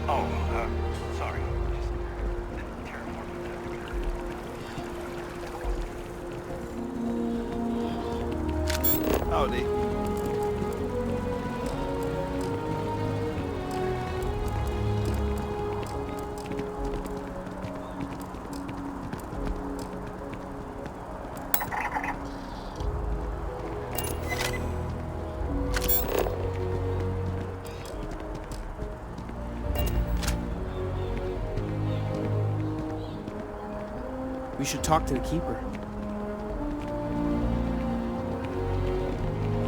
Oh, sorry. Just didn't terraform with that. Howdy. We should talk to the Keeper.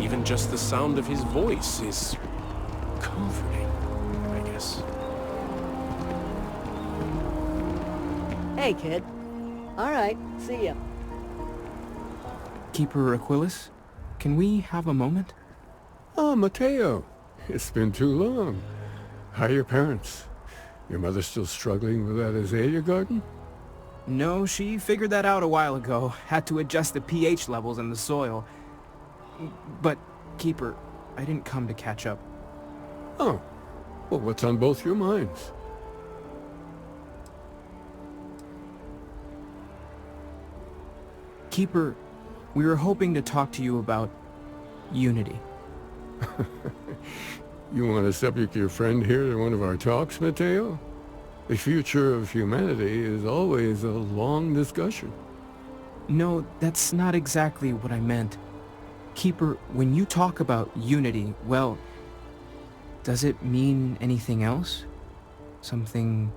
Even just the sound of his voice is comforting, I guess. Hey, kid. All right, see ya. Keeper Aquilus, can we have a moment? Oh, Mateo. It's been too long. How are your parents? Your mother still struggling with that azalea garden? No, she figured that out a while ago. Had to adjust the pH levels in the soil. But, Keeper, I didn't come to catch up. Oh. Well, what's on both your minds? Keeper, we were hoping to talk to you about unity. You want to subject your friend here to one of our talks, Mateo? The future of humanity is always a long discussion. No, that's not exactly what I meant. Keeper, when you talk about unity, well, does it mean anything else? Something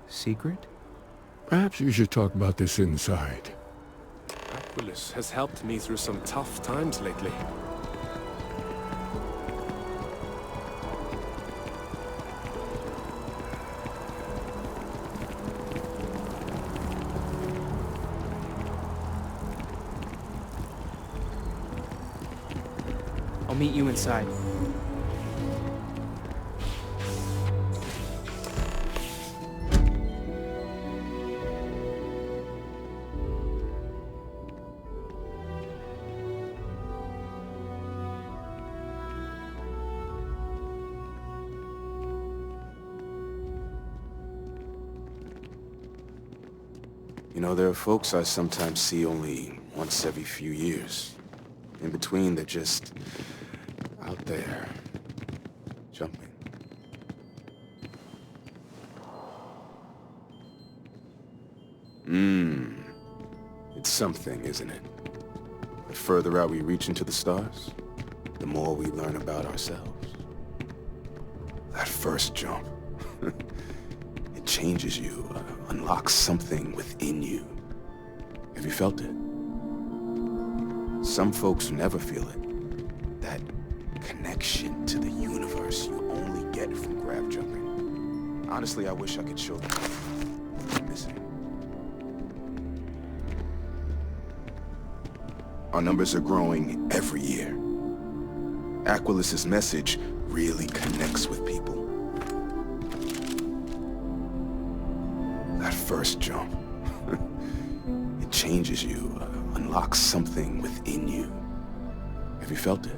secret? Perhaps you should talk about this inside. Aquilus has helped me through some tough times lately. I'll meet you inside. You know, there are folks I sometimes see only once every few years. In between, they're just out there, jumping. It's something, isn't it? The further out we reach into the stars, the more we learn about ourselves. That first jump, it changes you, unlocks something within you. Have you felt it? Some folks never feel it. That connection to the universe you only get from grab jumping. Honestly, I wish I could show them what I'm missing. Our numbers are growing every year. Aquilus's message really connects with people. That first jump, it changes you, unlocks something within you. Have you felt it?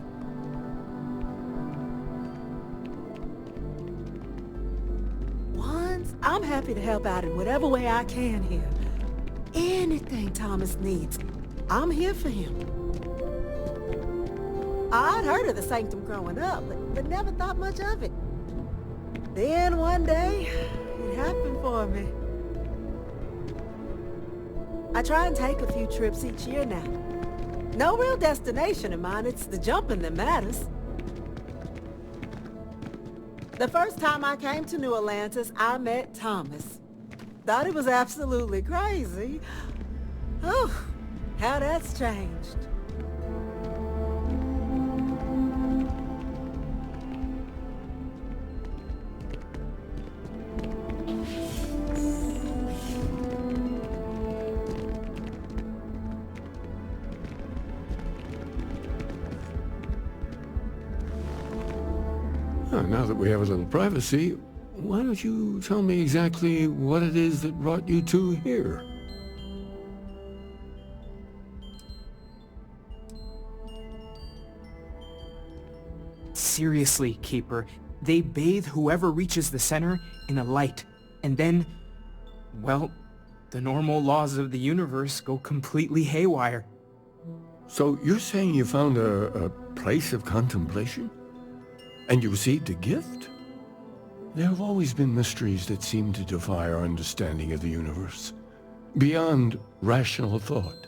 I'm happy to help out in whatever way I can here. Anything Thomas needs, I'm here for him. I'd heard of the Sanctum growing up, but never thought much of it. Then one day, it happened for me. I try and take a few trips each year now. No real destination in mind, it's the jumping that matters. The first time I came to New Atlantis, I met Thomas. Thought he was absolutely crazy. Oh, how that's changed. Now that we have a little privacy, why don't you tell me exactly what it is that brought you two here? Seriously, Keeper, they bathe whoever reaches the center in a light. And then, well, the normal laws of the universe go completely haywire. So you're saying you found a place of contemplation? And you received a gift? There have always been mysteries that seem to defy our understanding of the universe. Beyond rational thought,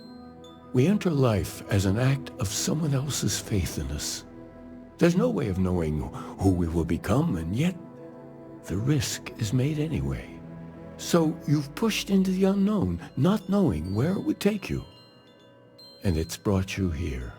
we enter life as an act of someone else's faith in us. There's no way of knowing who we will become, and yet the risk is made anyway. So you've pushed into the unknown, not knowing where it would take you. And it's brought you here.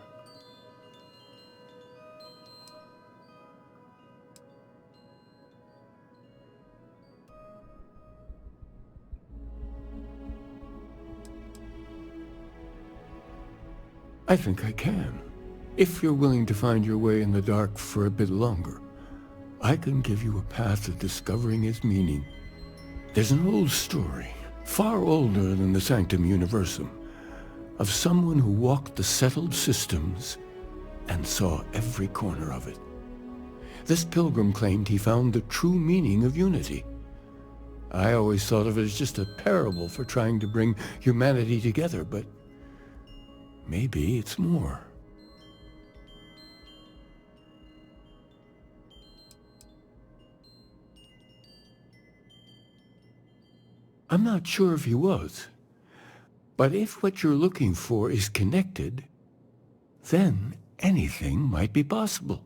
I think I can. If you're willing to find your way in the dark for a bit longer, I can give you a path to discovering its meaning. There's an old story, far older than the Sanctum Universum, of someone who walked the settled systems and saw every corner of it. This pilgrim claimed he found the true meaning of unity. I always thought of it as just a parable for trying to bring humanity together, but maybe it's more. I'm not sure if he was, but if what you're looking for is connected, then anything might be possible.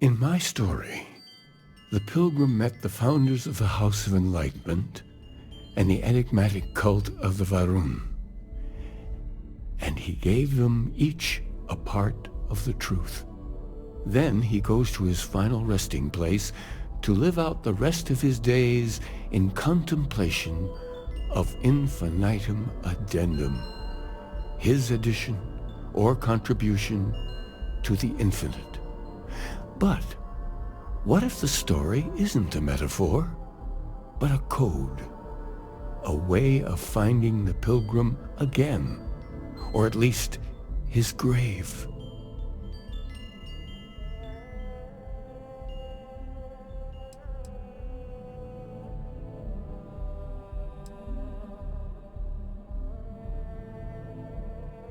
In my story, the pilgrim met the founders of the House of Enlightenment and the enigmatic cult of the Varun, and he gave them each a part of the truth. Then he goes to his final resting place to live out the rest of his days in contemplation of infinitum addendum, his addition or contribution to the infinite. But what if the story isn't a metaphor, but a code, a way of finding the pilgrim again, or at least his grave?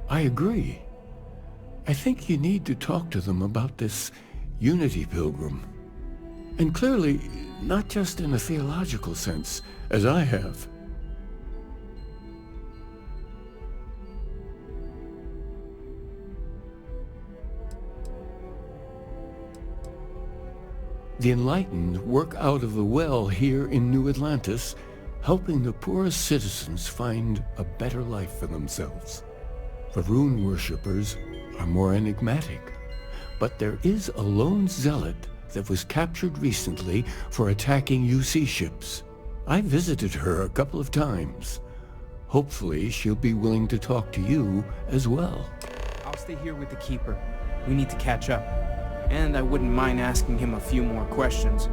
I agree. I think you need to talk to them about this unity pilgrim. And clearly, not just in a theological sense, as I have. The enlightened work out of the well here in New Atlantis, helping the poorest citizens find a better life for themselves. The rune worshippers are more enigmatic, but there is a lone zealot that was captured recently for attacking UC ships. I visited her a couple of times. Hopefully she'll be willing to talk to you as well. I'll stay here with the Keeper. We need to catch up. And I wouldn't mind asking him a few more questions.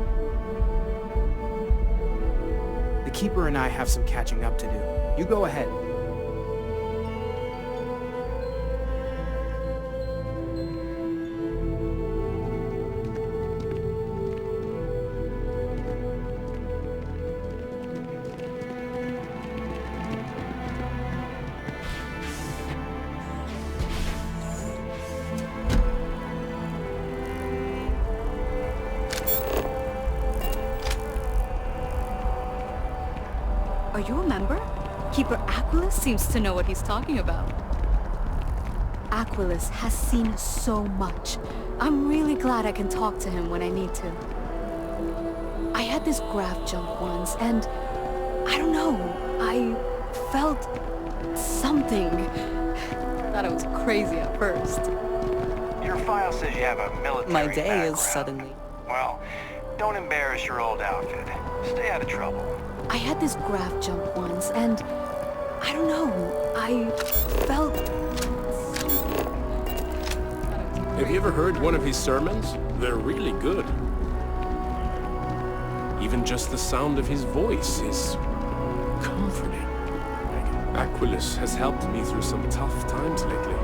The Keeper and I have some catching up to do. You go ahead. Are you a member? Keeper Aquilus seems to know what he's talking about. Aquilus has seen so much. I'm really glad I can talk to him when I need to. I had this graph jump once, and I don't know, I felt something. Thought it was crazy at first. Your file says you have a military My day background. is suddenly. Well, don't embarrass your old outfit. Stay out of trouble. I had this graph jump once, and I don't know, I felt something. Have you ever heard one of his sermons? They're really good. Even just the sound of his voice is comforting. Aquilus has helped me through some tough times lately.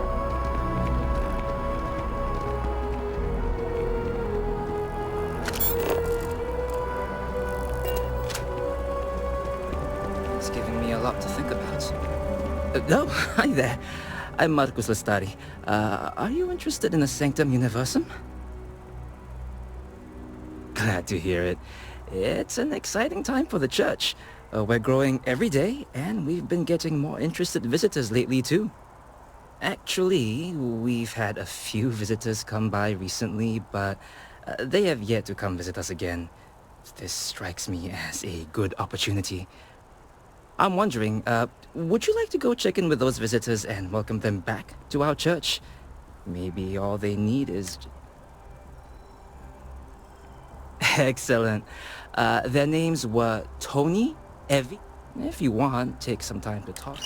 a lot to think about. Oh, hi there. I'm Marcus Lestari. Are you interested in the Sanctum Universum? Glad to hear it. It's an exciting time for the church. We're growing every day, and we've been getting more interested visitors lately, too. Actually, we've had a few visitors come by recently, but they have yet to come visit us again. This strikes me as a good opportunity. I'm wondering, would you like to go check in with those visitors and welcome them back to our church? Maybe all they need is... Excellent. Their names were Tony, Evie. If you want, take some time to talk.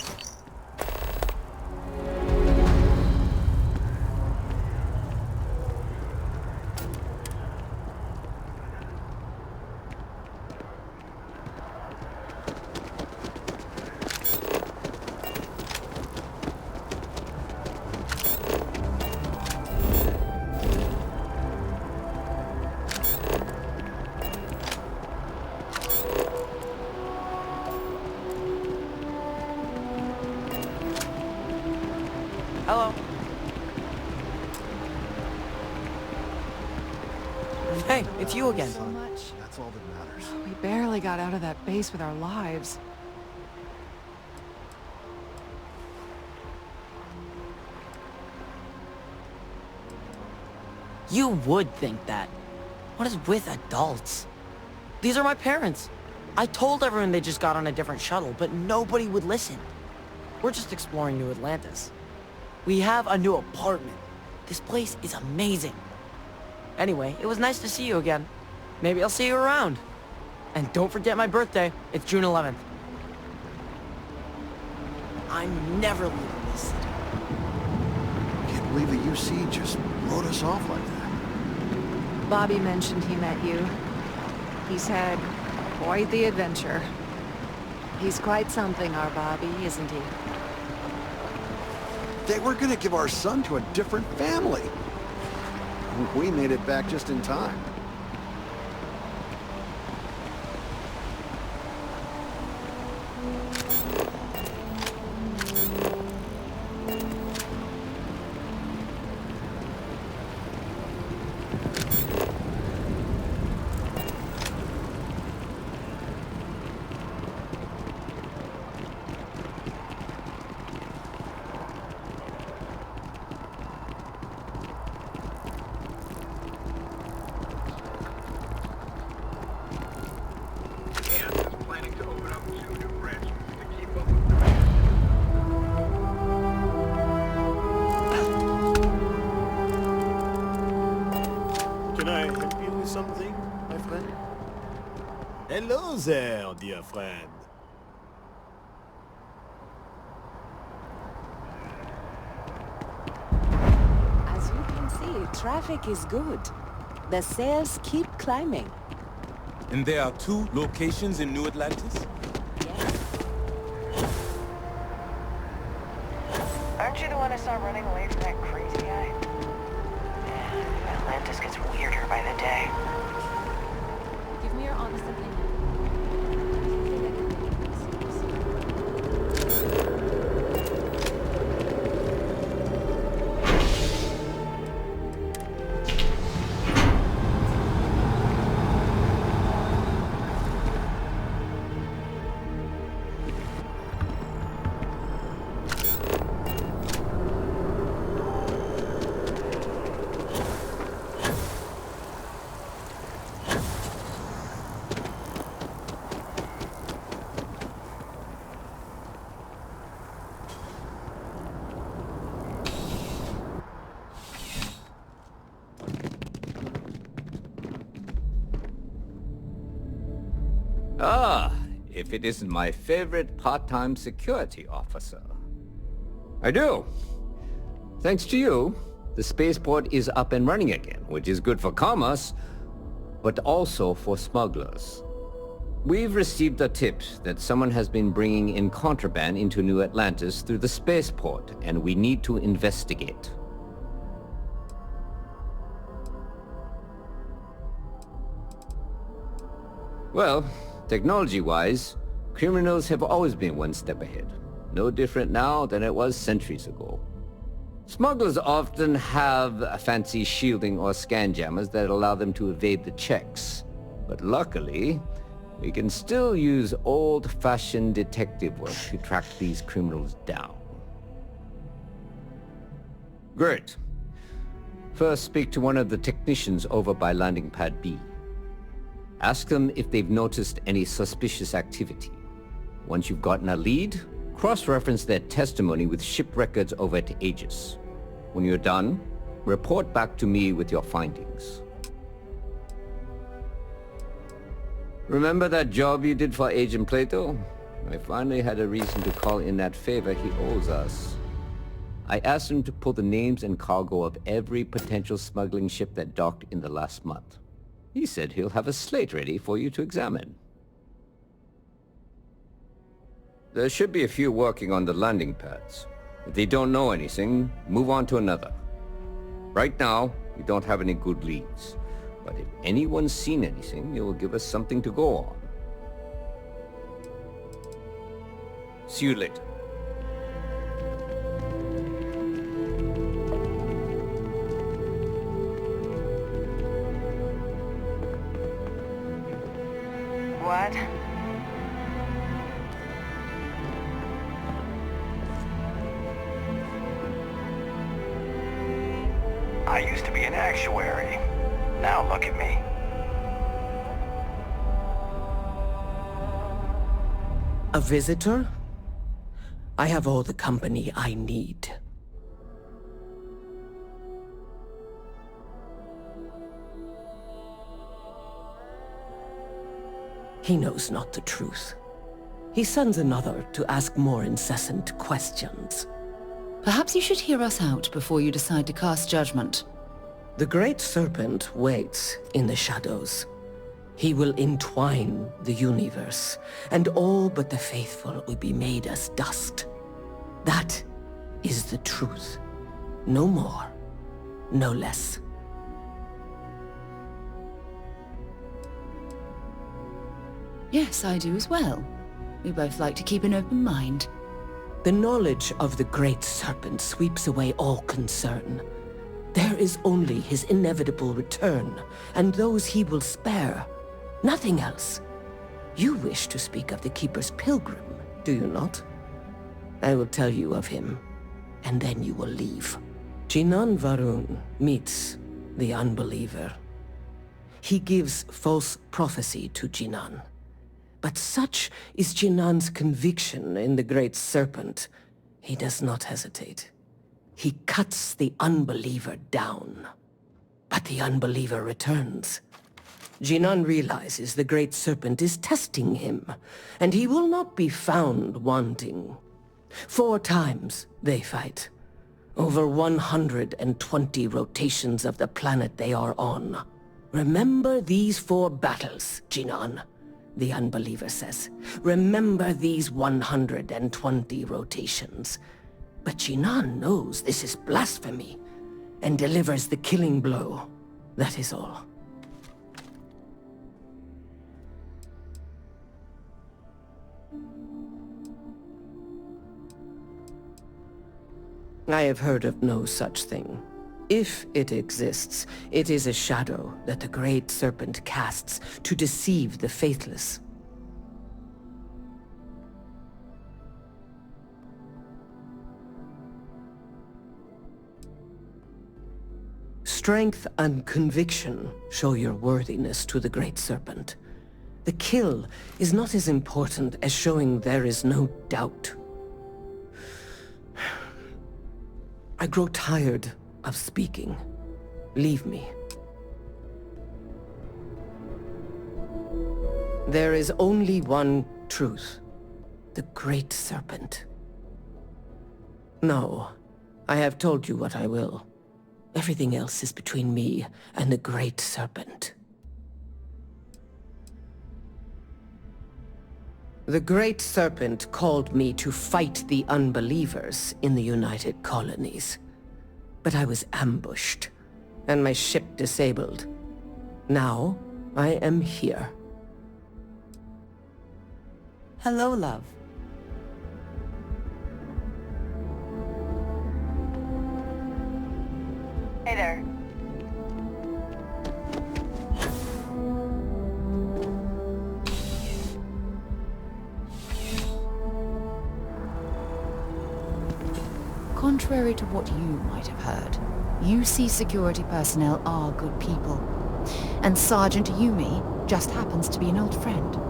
Hello. Hey, it's you again. So much. That's all that matters. We barely got out of that base with our lives. You would think that. What is with adults? These are my parents. I told everyone they just got on a different shuttle, but nobody would listen. We're just exploring New Atlantis. We have a new apartment. This place is amazing. Anyway, it was nice to see you again. Maybe I'll see you around. And don't forget my birthday. It's June 11th. I'm never leaving this city. Can't believe the UC just wrote us off like that. Bobby mentioned he met you. He's had quite the adventure. He's quite something, our Bobby, isn't he? They were gonna give our son to a different family. We made it back just in time. Can I help you with something, my friend? Hello there, dear friend. As you can see, traffic is good. The sales keep climbing. And there are 2 locations in New Atlantis? Yes. Aren't you the one I saw running away from that crazy guy? Yeah, Atlantis gets weirder by the day. Give me your honest opinion. Ah, if it isn't my favorite part-time security officer. I do. Thanks to you, the spaceport is up and running again, which is good for commerce, but also for smugglers. We've received a tip that someone has been bringing in contraband into New Atlantis through the spaceport, and we need to investigate. Well, technology-wise, Criminals have always been one step ahead. No different now than it was centuries ago. Smugglers often have a fancy shielding or scan jammers that allow them to evade the checks. But luckily, we can still use old-fashioned detective work to track these criminals down. Great. First, speak to one of the technicians over by landing pad B. Ask them if they've noticed any suspicious activity. Once you've gotten a lead, cross-reference their testimony with ship records over at Aegis. When you're done, report back to me with your findings. Remember that job you did for Agent Plato? I finally had a reason to call in that favor he owes us. I asked him to pull the names and cargo of every potential smuggling ship that docked in the last month. He said he'll have a slate ready for you to examine. There should be a few working on the landing pads. If they don't know anything, move on to another. Right now, we don't have any good leads. But if anyone's seen anything, it will give us something to go on. See you later. What? I used to be an actuary. Now look at me. A visitor? I have all the company I need. He knows not the truth. He sends another to ask more incessant questions. Perhaps you should hear us out before you decide to cast judgment. The Great Serpent waits in the shadows. He will entwine the universe, and all but the faithful will be made as dust. That is the truth. No more, no less. Yes, I do as well. We both like to keep an open mind. The knowledge of the Great Serpent sweeps away all concern. There is only his inevitable return, and those he will spare. Nothing else. You wish to speak of the Keeper's Pilgrim, do you not? I will tell you of him, and then you will leave. Jinan Varun meets the unbeliever. He gives false prophecy to Jinan. But such is Jinan's conviction in the Great Serpent, he does not hesitate. He cuts the unbeliever down. But the unbeliever returns. Jinan realizes the Great Serpent is testing him, and he will not be found wanting. 4 times they fight. Over 120 rotations of the planet they are on. Remember these 4 battles, Jinan. The unbeliever says. Remember these 120 rotations. But Jinan knows this is blasphemy, and delivers the killing blow. That is all. I have heard of no such thing. If it exists, it is a shadow that the Great Serpent casts to deceive the faithless. Strength and conviction show your worthiness to the Great Serpent. The kill is not as important as showing there is no doubt. I grow tired of speaking. Leave me. There is only one truth. The Great Serpent. No, I have told you what I will. Everything else is between me and the Great Serpent. The Great Serpent called me to fight the unbelievers in the United Colonies. But I was ambushed, and my ship disabled. Now, I am here. Hello, love. Hey there. Contrary to what you might have heard, UC security personnel are good people. And Sergeant Yumi just happens to be an old friend.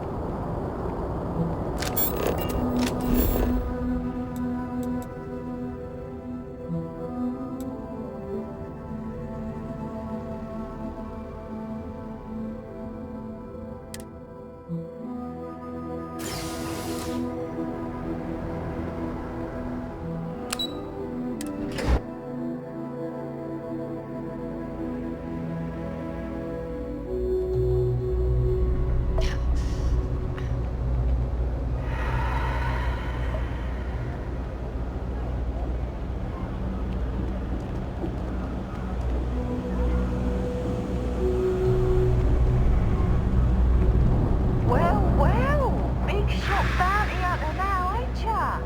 Well, big shot bounty hunter now, ain't ya?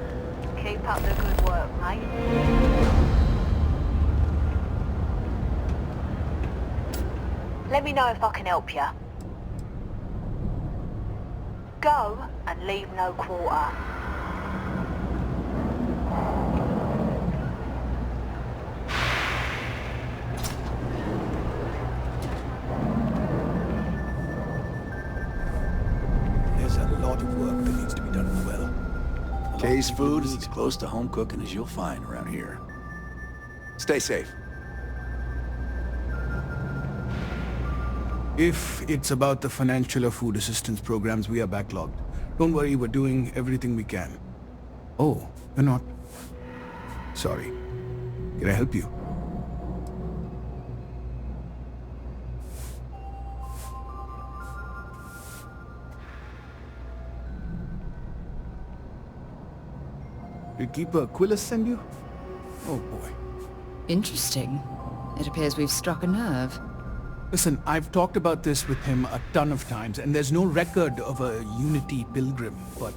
Keep up the good work, mate. Let me know if I can help ya. Go and leave no quarter. There's a lot of work that needs to be done as well. Kay's food is as close to home cooking as you'll find around here. Stay safe. If it's about the financial or food assistance programs, we are backlogged. Don't worry, we're doing everything we can. Oh, you're not. Sorry. Can I help you? Did Keeper Aquilus send you? Oh boy. Interesting. It appears we've struck a nerve. Listen, I've talked about this with him a ton of times, and there's no record of a Unity pilgrim, but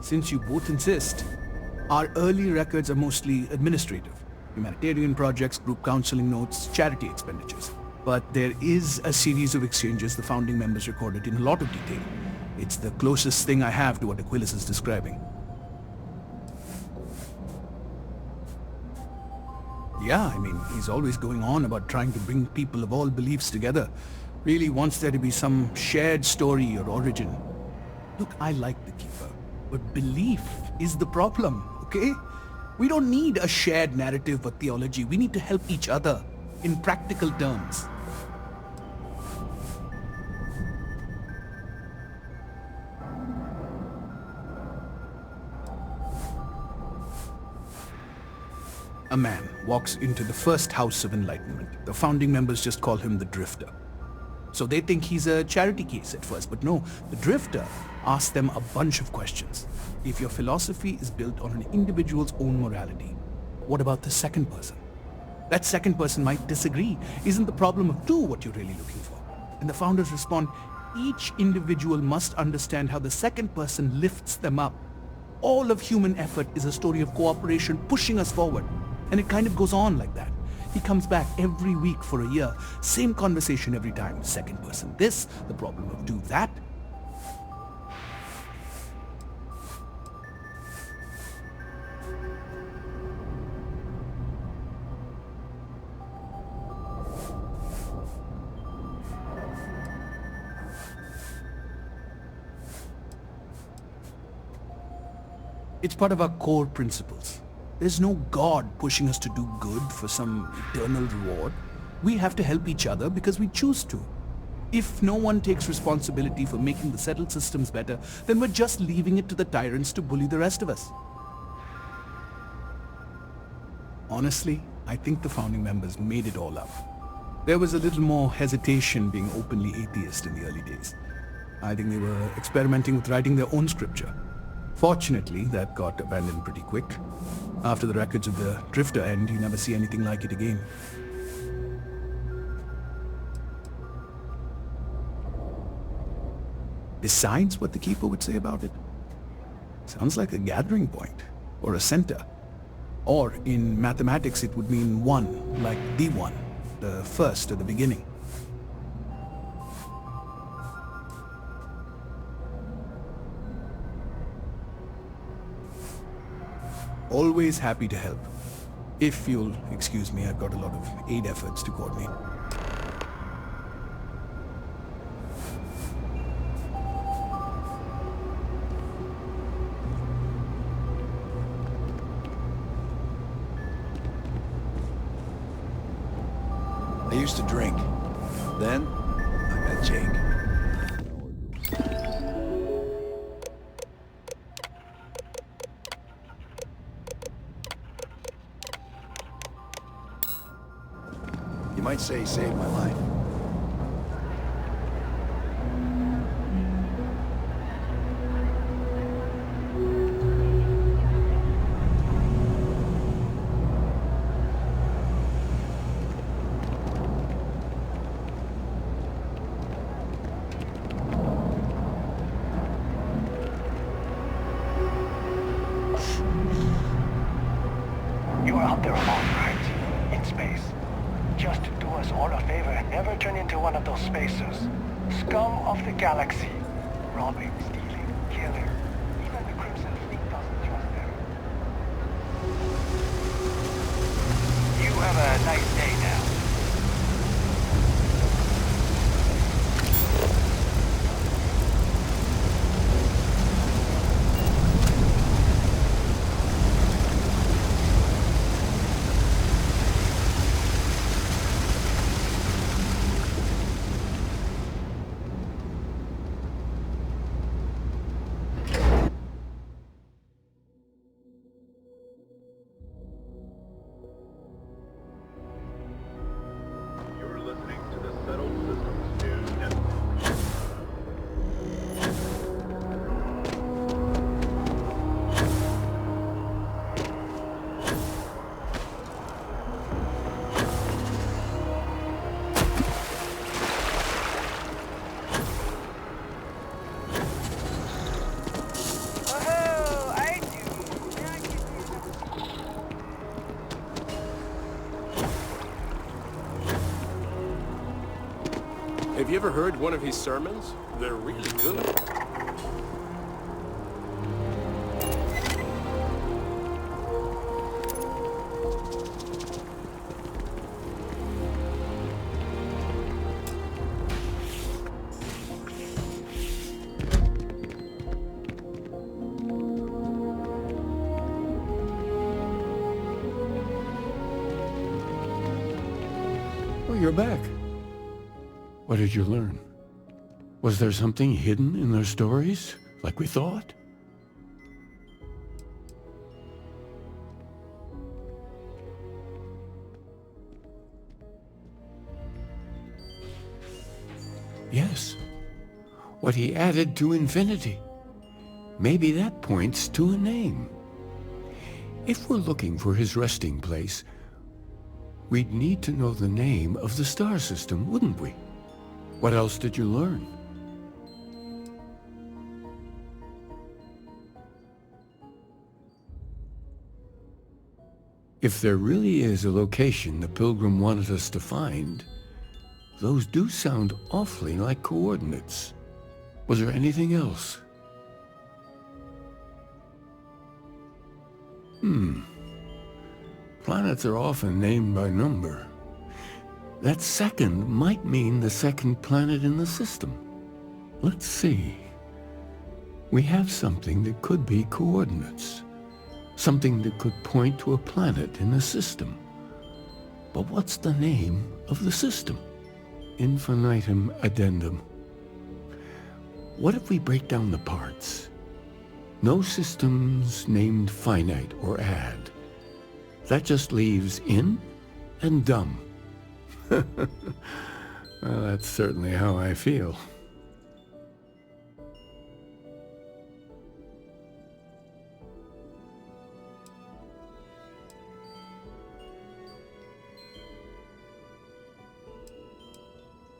since you both insist, our early records are mostly administrative. Humanitarian projects, group counseling notes, charity expenditures. But there is a series of exchanges the founding members recorded in a lot of detail. It's the closest thing I have to what Aquilus is describing. Yeah, I mean, he's always going on about trying to bring people of all beliefs together. Really wants there to be some shared story or origin. Look, I like the Keeper, but belief is the problem, okay? We don't need a shared narrative or theology. We need to help each other in practical terms. A man walks into the first House of Enlightenment. The founding members just call him the Drifter. So they think he's a charity case at first, but no, the Drifter asks them a bunch of questions. If your philosophy is built on an individual's own morality, what about the second person? That second person might disagree. Isn't the problem of two what you're really looking for? And the founders respond, each individual must understand how the second person lifts them up. All of human effort is a story of cooperation pushing us forward. And it kind of goes on like that. He comes back every week for a year. Same conversation every time. Second person this, the problem of do that. It's part of our core principles. There's no God pushing us to do good for some eternal reward. We have to help each other because we choose to. If no one takes responsibility for making the settled systems better, then we're just leaving it to the tyrants to bully the rest of us. Honestly, I think the founding members made it all up. There was a little more hesitation being openly atheist in the early days. I think they were experimenting with writing their own scripture. Fortunately, that got abandoned pretty quick. After the records of the Drifter end, you never see anything like it again. Besides what the Keeper would say about it? Sounds like a gathering point, or a center. Or in mathematics it would mean one, like the one, the first at the beginning. Always happy to help. If you'll excuse me, I've got a lot of aid efforts to coordinate. I used to drink. Then, I met Jake. You might say he saved my life. You are out there alone, right? In space. Just do us all a favor and never turn into one of those spacers. Scum of the galaxy. Robbing, stealing, killing. Even the Crimson Fleet doesn't trust them. You have a nice day now. Have you ever heard one of his sermons? They're really good. Oh, you're back. What did you learn? Was there something hidden in their stories, like we thought? Yes. What he added to infinity. Maybe that points to a name. If we're looking for his resting place, we'd need to know the name of the star system, wouldn't we? What else did you learn? If there really is a location the Pilgrim wanted us to find, those do sound awfully like coordinates. Was there anything else? Planets are often named by number. That second might mean the second planet in the system. Let's see. We have something that could be coordinates. Something that could point to a planet in the system. But what's the name of the system? Infinitum addendum. What if we break down the parts? No systems named finite or add. That just leaves in and dum. Well, that's certainly how I feel.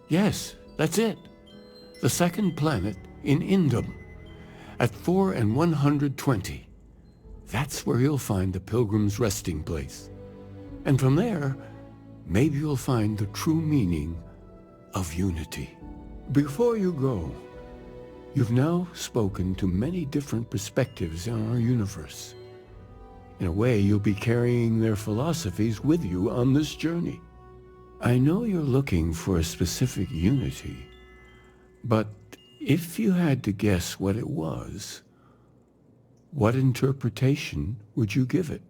Yes, that's it. The second planet in Indum. At 4 and 120, that's where you'll find the Pilgrim's resting place. And from there, maybe you'll find the true meaning of unity. Before you go, you've now spoken to many different perspectives in our universe. In a way, you'll be carrying their philosophies with you on this journey. I know you're looking for a specific unity, but if you had to guess what it was, what interpretation would you give it?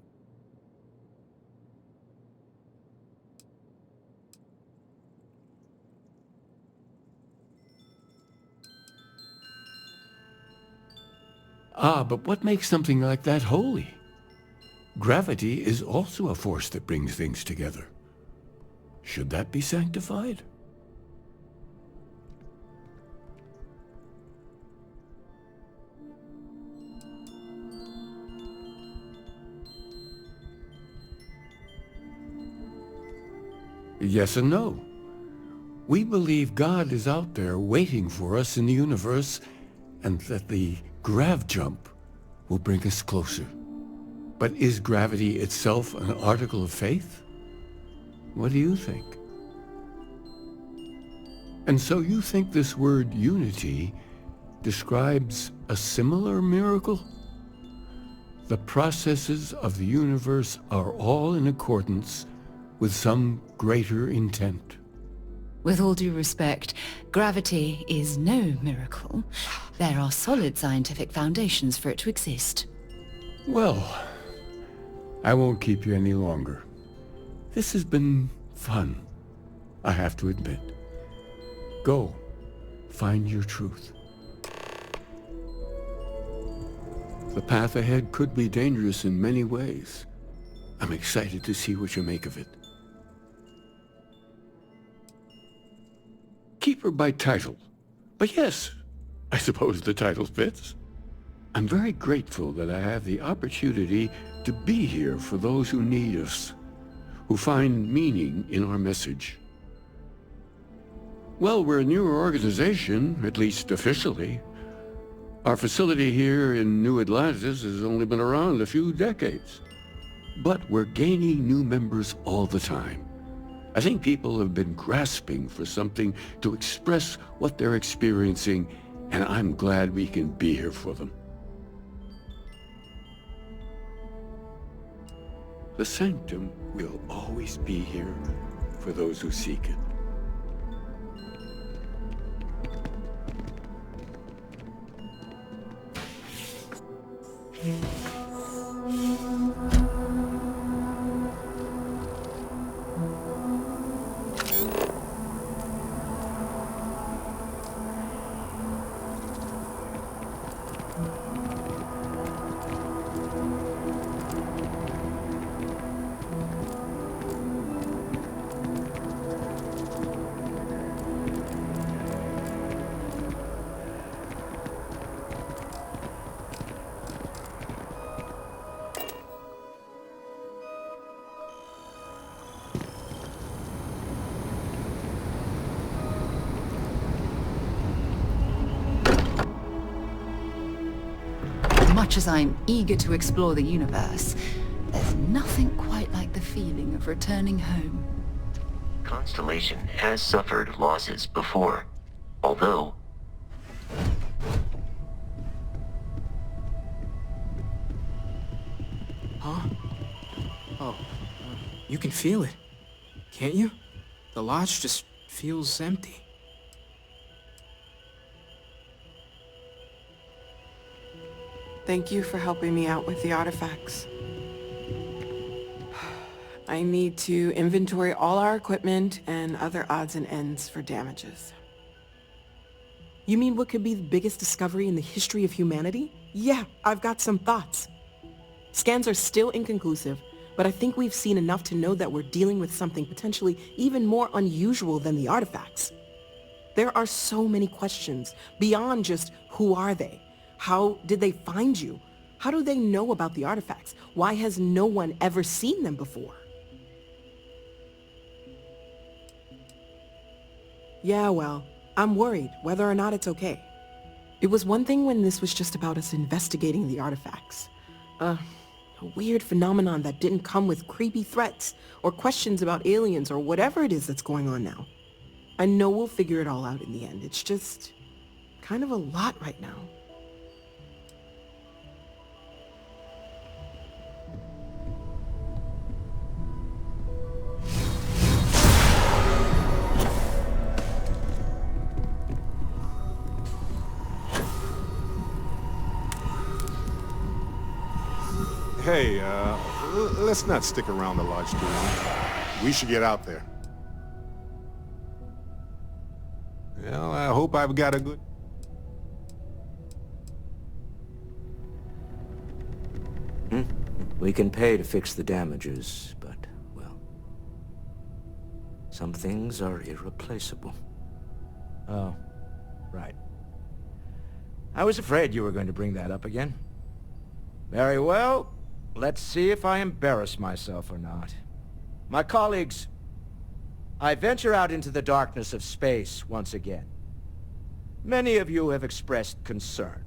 Ah, but what makes something like that holy? Gravity is also a force that brings things together. Should that be sanctified? Yes and no. We believe God is out there waiting for us in the universe, and that the grav jump will bring us closer. But is gravity itself an article of faith? What do you think? And so you think this word unity describes a similar miracle? The processes of the universe are all in accordance with some greater intent. With all due respect, gravity is no miracle. There are solid scientific foundations for it to exist. Well, I won't keep you any longer. This has been fun, I have to admit. Go, find your truth. The path ahead could be dangerous in many ways. I'm excited to see what you make of it. Keeper by title. But yes, I suppose the title fits. I'm very grateful that I have the opportunity to be here for those who need us, who find meaning in our message. Well, we're a newer organization, at least officially. Our facility here in New Atlantis has only been around a few decades. But we're gaining new members all the time. I think people have been grasping for something to express what they're experiencing, and I'm glad we can be here for them. The Sanctum will always be here for those who seek it. Much as I'm eager to explore the universe, there's nothing quite like the feeling of returning home. Constellation has suffered losses before, although... Huh? Oh, you can feel it, can't you? The lodge just feels empty. Thank you for helping me out with the artifacts. I need to inventory all our equipment and other odds and ends for damages. You mean what could be the biggest discovery in the history of humanity? Yeah, I've got some thoughts. Scans are still inconclusive, but I think we've seen enough to know that we're dealing with something potentially even more unusual than the artifacts. There are so many questions beyond just who are they? How did they find you? How do they know about the artifacts? Why has no one ever seen them before? Yeah, well, I'm worried whether or not it's okay. It was one thing when this was just about us investigating the artifacts. A weird phenomenon that didn't come with creepy threats or questions about aliens or whatever it is that's going on now. I know we'll figure it all out in the end. It's just kind of a lot right now. Hey, let's not stick around the lodge too long. We should get out there. Well, I hope I've got a good... We can pay to fix the damages, but, well, some things are irreplaceable. Oh, right. I was afraid you were going to bring that up again. Very well. Let's see if I embarrass myself or not. My colleagues, I venture out into the darkness of space once again. Many of you have expressed concern.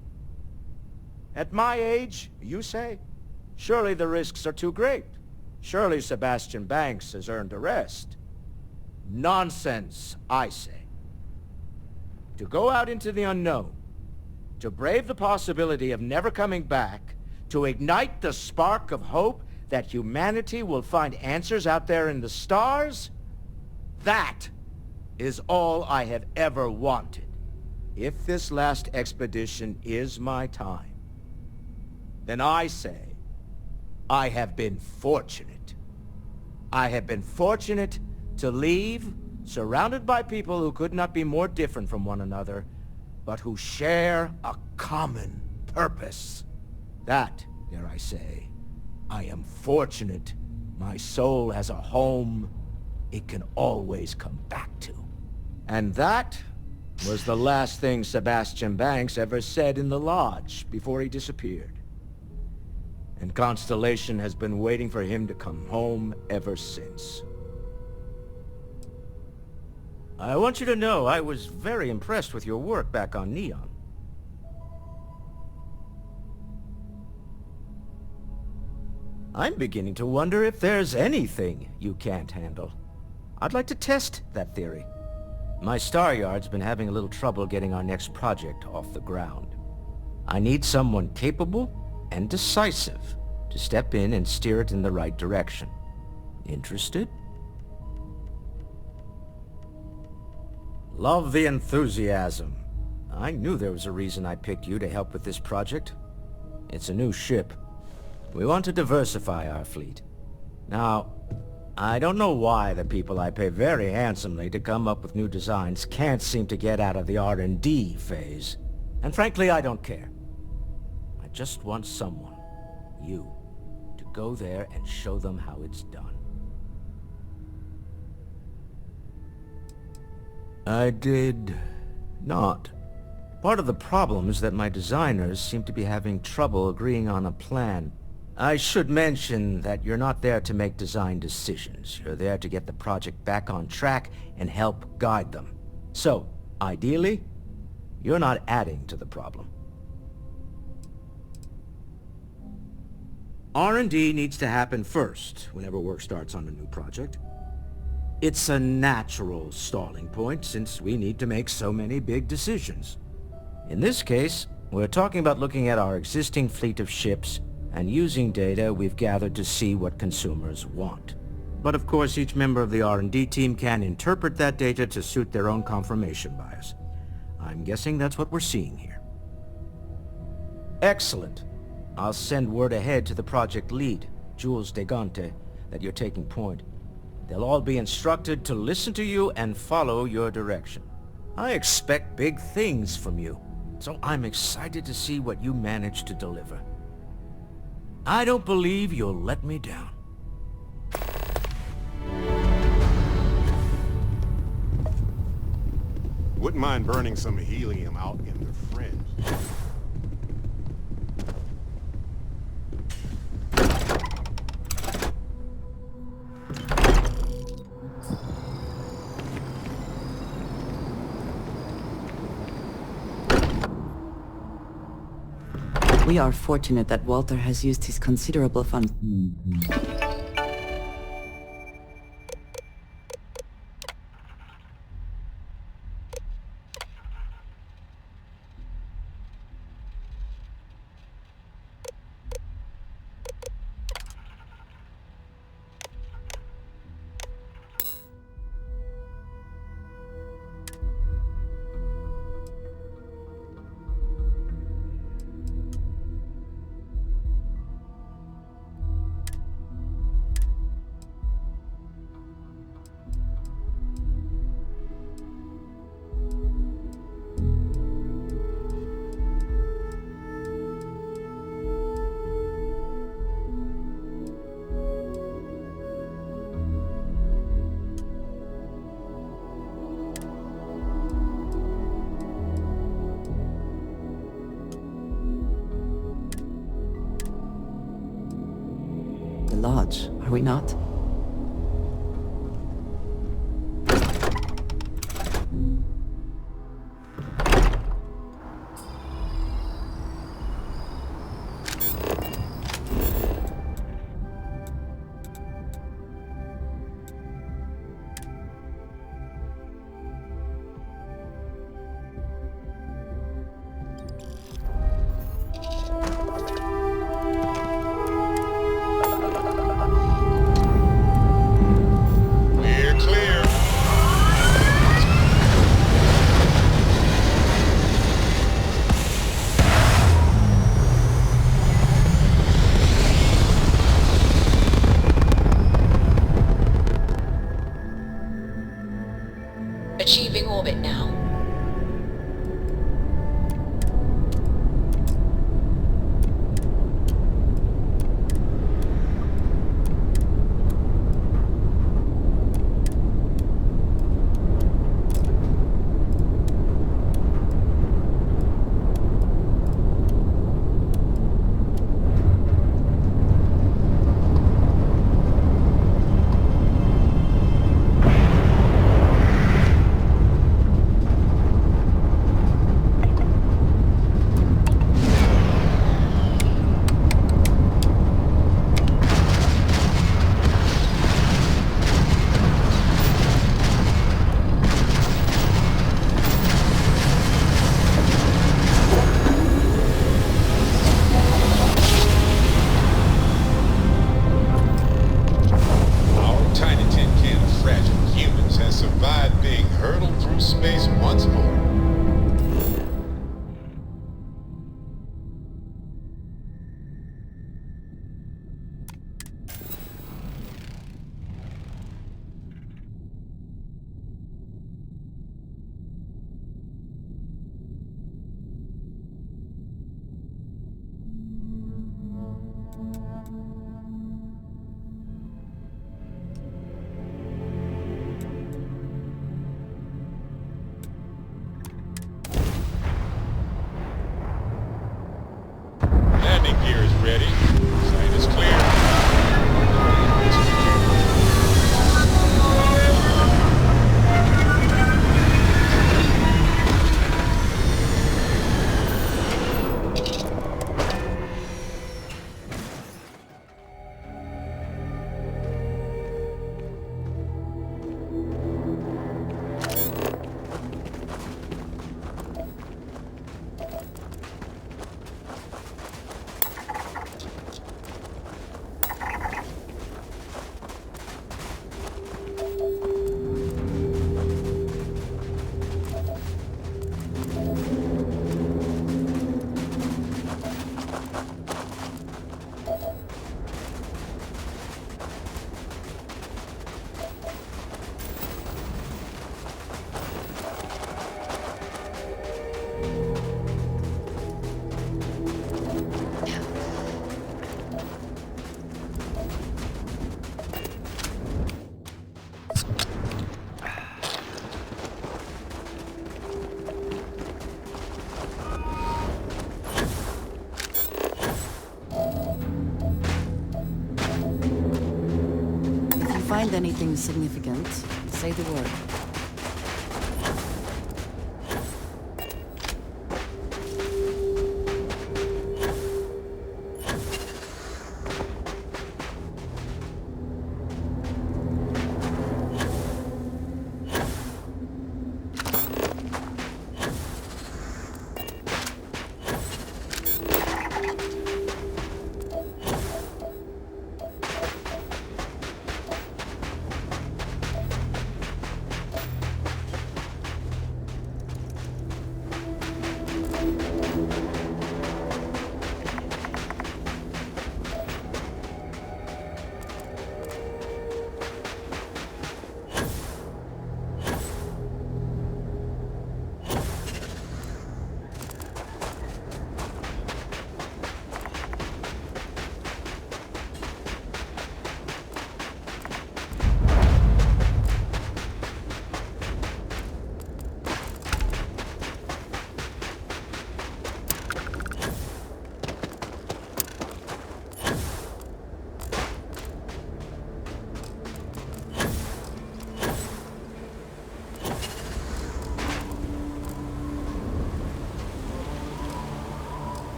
At my age, you say, surely the risks are too great. Surely Sebastian Banks has earned a rest. Nonsense, I say. To go out into the unknown, to brave the possibility of never coming back, to ignite the spark of hope that humanity will find answers out there in the stars? That is all I have ever wanted. If this last expedition is my time, then I say, I have been fortunate. I have been fortunate to leave, surrounded by people who could not be more different from one another, but who share a common purpose. That, dare I say, I am fortunate. My soul has a home it can always come back to. And that was the last thing Sebastian Banks ever said in the lodge before he disappeared. And Constellation has been waiting for him to come home ever since. I want you to know I was very impressed with your work back on Neon. I'm beginning to wonder if there's anything you can't handle. I'd like to test that theory. My Star Yard's been having a little trouble getting our next project off the ground. I need someone capable and decisive to step in and steer it in the right direction. Interested? Love the enthusiasm. I knew there was a reason I picked you to help with this project. It's a new ship. We want to diversify our fleet. Now, I don't know why the people I pay very handsomely to come up with new designs can't seem to get out of the R&D phase. And frankly, I don't care. I just want someone, you, to go there and show them how it's done. I did not. Part of the problem is that my designers seem to be having trouble agreeing on a plan. I should mention that you're not there to make design decisions. You're there to get the project back on track and help guide them. So, ideally, you're not adding to the problem. R&D needs to happen first whenever work starts on a new project. It's a natural stalling point since we need to make so many big decisions. In this case, we're talking about looking at our existing fleet of ships and using data we've gathered to see what consumers want. But of course, each member of the R&D team can interpret that data to suit their own confirmation bias. I'm guessing that's what we're seeing here. Excellent. I'll send word ahead to the project lead, Jules Degante, that you're taking point. They'll all be instructed to listen to you and follow your direction. I expect big things from you, so I'm excited to see what you manage to deliver. I don't believe you'll let me down. Wouldn't mind burning some helium out in the fringe. We are fortunate that Walter has used his considerable funds. Lodge, are we not? Achieving orbit now. Find anything significant, say the word.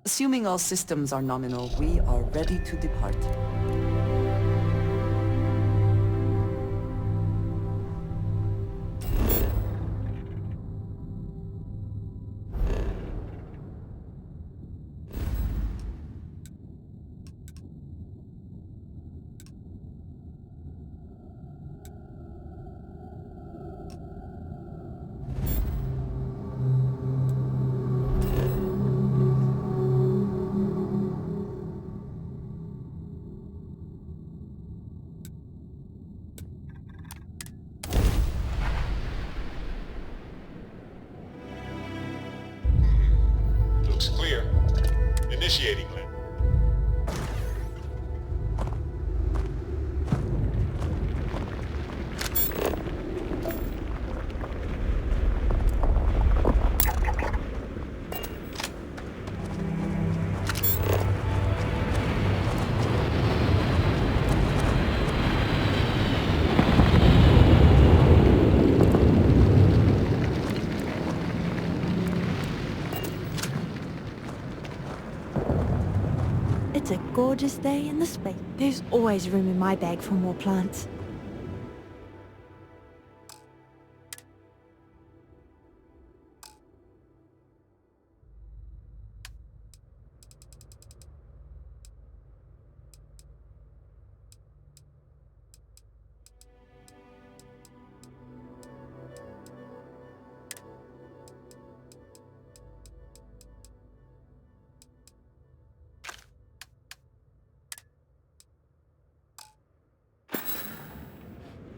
Assuming all systems are nominal, we are ready to depart. Looks clear. Initiating link. It's a gorgeous day in the space. There's always room in my bag for more plants.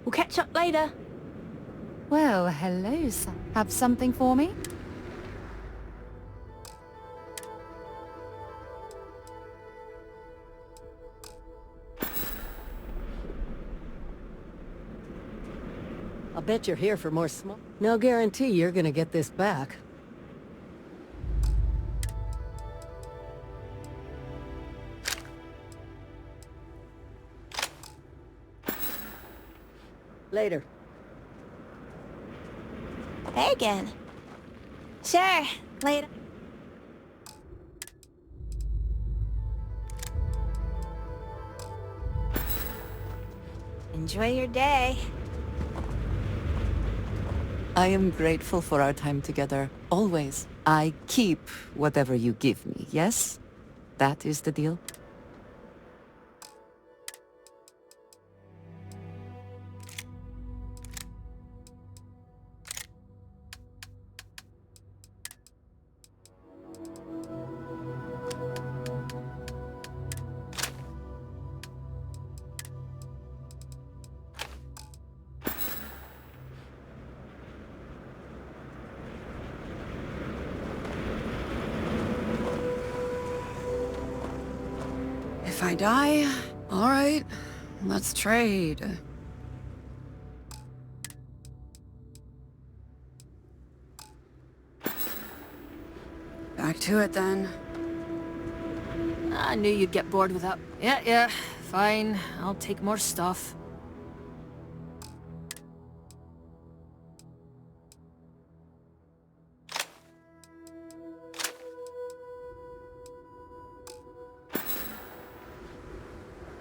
We'll catch up later. Well, hello, Sam. Have something for me? I'll bet you're here for more smoke. No guarantee you're gonna get this back. Later. Hey again. Sure, later. Enjoy your day. I am grateful for our time together, always. I keep whatever you give me, yes? That is the deal? If I die, all right, let's trade. Back to it then. I knew you'd get bored without... Yeah, fine. I'll take more stuff.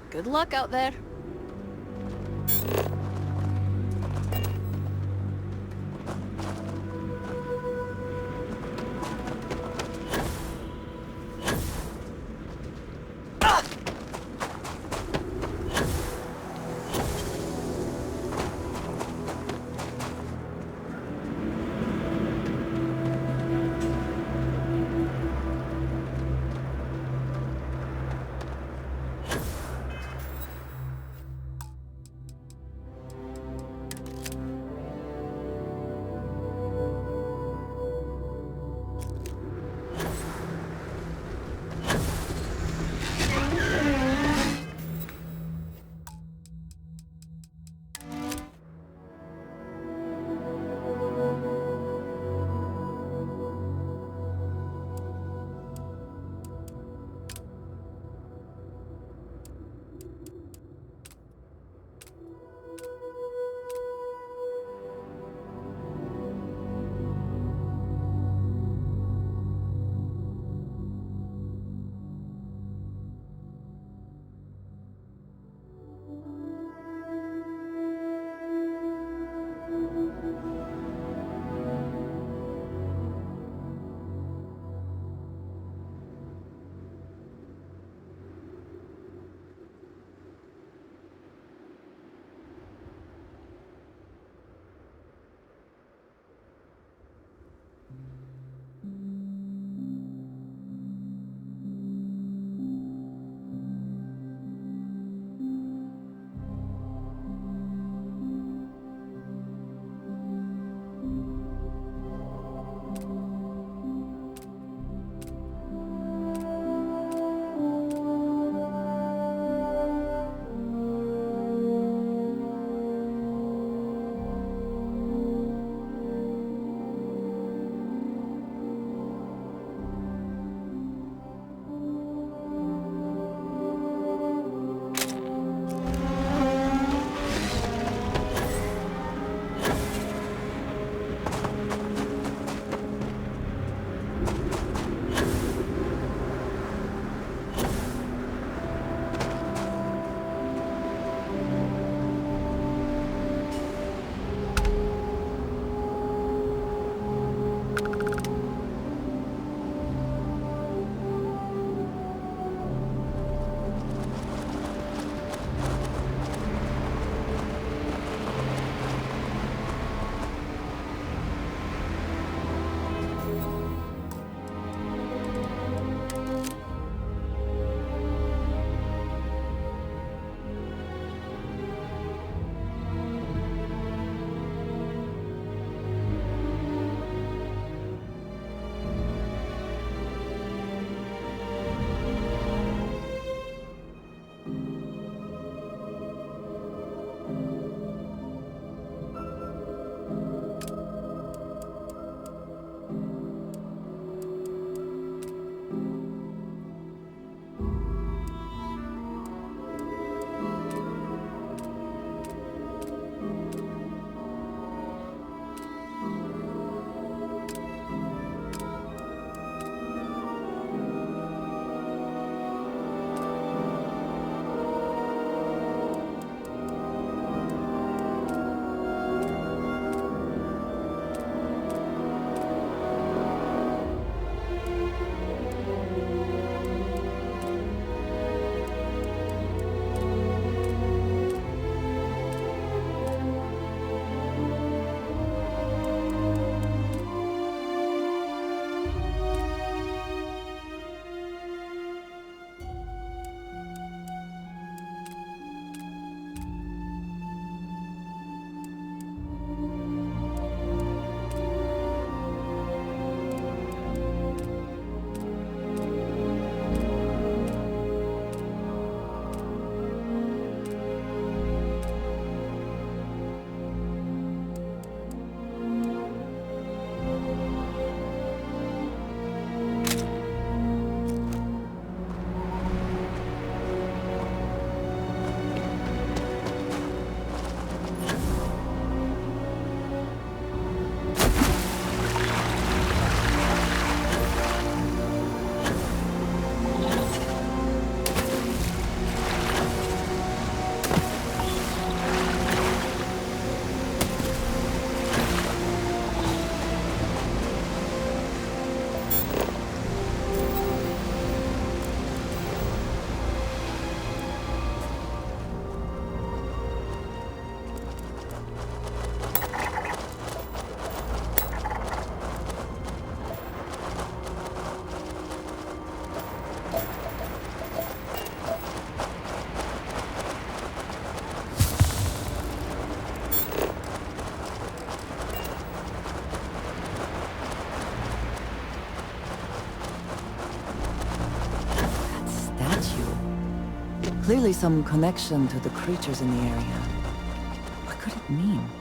Good luck out there. clearly some connection to the creatures in the area. What could it mean?